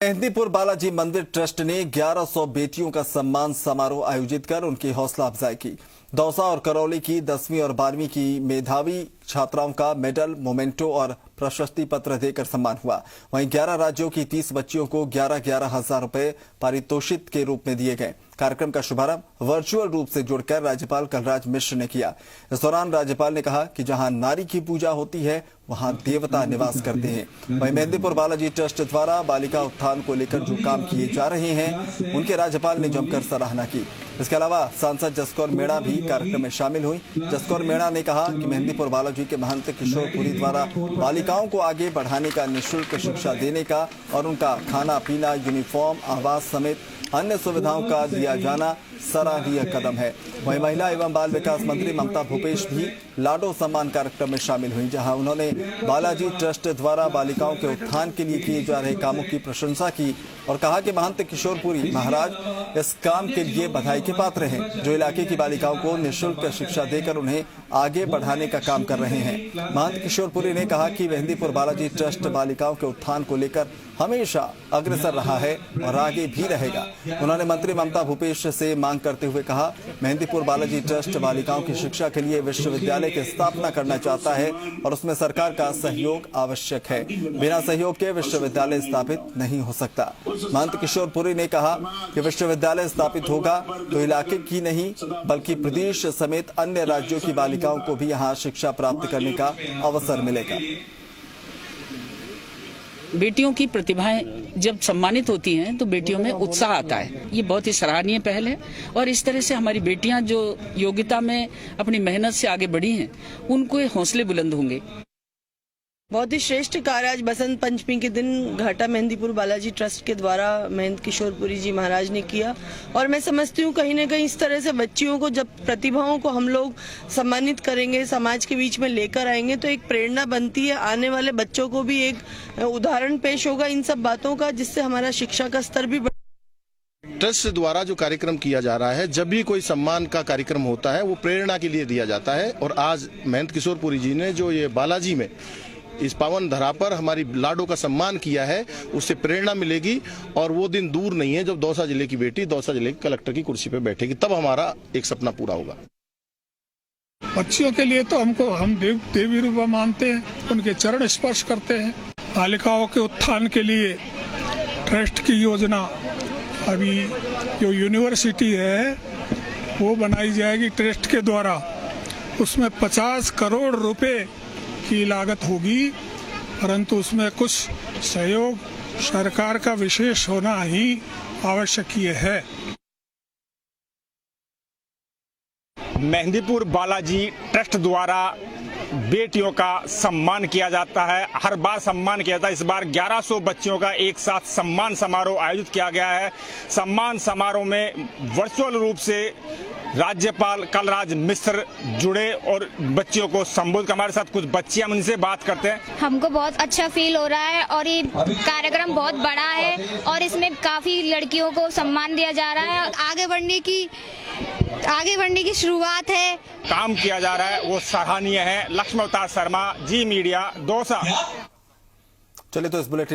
मेहंदीपुर बालाजी मंदिर ट्रस्ट ने 1100 बेटियों का सम्मान समारोह आयोजित कर उनकी हौसला अफजाई की। दौसा और करौली की 10वीं और 12वीं की मेधावी छात्राओं का मेडल, मोमेंटो और प्रशस्ति पत्र देकर सम्मान हुआ। वहीं 11 राज्यों की 30 बच्चियों को 11,11 हजार रुपए पारितोषिक के रूप में दिए गए। कार्यक्रम का शुभारंभ वर्चुअल रूप से जुड़कर राज्यपाल कलराज मिश्र ने किया। इस दौरान राज्यपाल ने कहा कि जहां नारी की पूजा होती है वहां देवता निवास करते हैं। वहीं मेहंदीपुर बालाजी ट्रस्ट द्वारा बालिका उत्थान को लेकर जो काम किए जा रहे हैं उनके राज्यपाल ने जमकर सराहना की। इसके अलावा सांसद जसकौर मीणा भी कार्यक्रम में शामिल हुई। जसकौर मीणा ने कहा कि मेहंदीपुर बालाजी के महंत किशोरपुरी द्वारा बालिकाओं को आगे बढ़ाने का, निःशुल्क शिक्षा देने का और उनका खाना पीना, यूनिफॉर्म, आवास समेत अन्य सुविधाओं का दिया जाना सराहनीय कदम है। वहीं महिला एवं बाल विकास मंत्री ममता भूपेश भी लाडो सम्मान कार्यक्रम में शामिल हुई, जहां उन्होंने बालाजी ट्रस्ट द्वारा बालिकाओं के उत्थान के लिए किए जा रहे कामों की प्रशंसा की और कहा कि महंत किशोरपुरी महाराज इस काम के लिए बधाई के पात्र हैं, जो इलाके की बालिकाओं को निःशुल्क शिक्षा देकर उन्हें आगे बढ़ाने का काम कर रहे हैं। महंत किशोरपुरी ने कहा कि मेहंदीपुर बालाजी ट्रस्ट बालिकाओं के उत्थान को लेकर हमेशा अग्रसर रहा है और आगे भी रहेगा। उन्होंने मंत्री ममता भूपेश से मांग करते हुए कहा, मेहंदीपुर बालाजी ट्रस्ट बालिकाओं की शिक्षा के लिए विश्वविद्यालय की स्थापना करना चाहता है और उसमें सरकार का सहयोग आवश्यक है। बिना सहयोग के विश्वविद्यालय स्थापित नहीं हो सकता। महंत किशोरपुरी ने कहा कि विश्वविद्यालय स्थापित होगा तो इलाके की नहीं बल्कि प्रदेश समेत अन्य राज्यों की बालिकाओं को भी यहाँ शिक्षा प्राप्त करने का अवसर मिलेगा। बेटियों की प्रतिभाएं जब सम्मानित होती हैं तो बेटियों में उत्साह आता है। ये बहुत ही सराहनीय पहल है और इस तरह से हमारी बेटियां जो योग्यता में अपनी मेहनत से आगे बढ़ी हैं उनको हौसले बुलंद होंगे। बहुत ही श्रेष्ठ कार्य आज बसंत पंचमी के दिन घाटा मेहंदीपुर बालाजी ट्रस्ट के द्वारा महंत किशोरपुरी जी महाराज ने किया और मैं समझती हूँ कहीं न कहीं इस तरह से बच्चियों को, जब प्रतिभाओं को हम लोग सम्मानित करेंगे, समाज के बीच में लेकर आएंगे तो एक प्रेरणा बनती है। आने वाले बच्चों को भी एक उदाहरण पेश होगा इन सब बातों का, जिससे हमारा शिक्षा का स्तर भी ट्रस्ट द्वारा जो कार्यक्रम किया जा रहा है, जब भी कोई सम्मान का कार्यक्रम होता है वो प्रेरणा के लिए दिया जाता है। और आज महंत किशोरपुरी जी ने जो ये बालाजी में इस पावन धरा पर हमारी लाडो का सम्मान किया है, उससे प्रेरणा मिलेगी और वो दिन दूर नहीं है जब दौसा जिले की बेटी दौसा जिले के कलेक्टर की कुर्सी पर बैठेगी, तब हमारा एक सपना पूरा होगा। बच्चियों के लिए तो हम देवी रूपा मानते हैं, उनके चरण स्पर्श करते हैं। बालिकाओं के उत्थान के लिए ट्रस्ट की योजना, अभी जो यूनिवर्सिटी है वो बनाई जाएगी ट्रस्ट के द्वारा। उसमें 50 करोड़ रुपए की लागत होगी, परंतु उसमें कुछ सहयोग सरकार का विशेष होना ही आवश्यक है। मेहंदीपुर बालाजी ट्रस्ट द्वारा बेटियों का सम्मान किया जाता है, हर बार सम्मान किया जाता है। इस बार 1100 बच्चियों का एक साथ सम्मान समारोह आयोजित किया गया है। सम्मान समारोह में वर्चुअल रूप से राज्यपाल कलराज मिश्र जुड़े और बच्चियों को संबोधित। हमारे साथ कुछ बच्चियां, उनसे बात करते हैं। हमको बहुत अच्छा फील हो रहा है और ये कार्यक्रम बहुत बड़ा है और इसमें काफी लड़कियों को सम्मान दिया जा रहा है। आगे बढ़ने की शुरुआत है। काम किया जा रहा है वो सराहनीय है। लक्ष्मण अवतार शर्मा, जी मीडिया, दौसा। चलिए तो इस बुलेटिन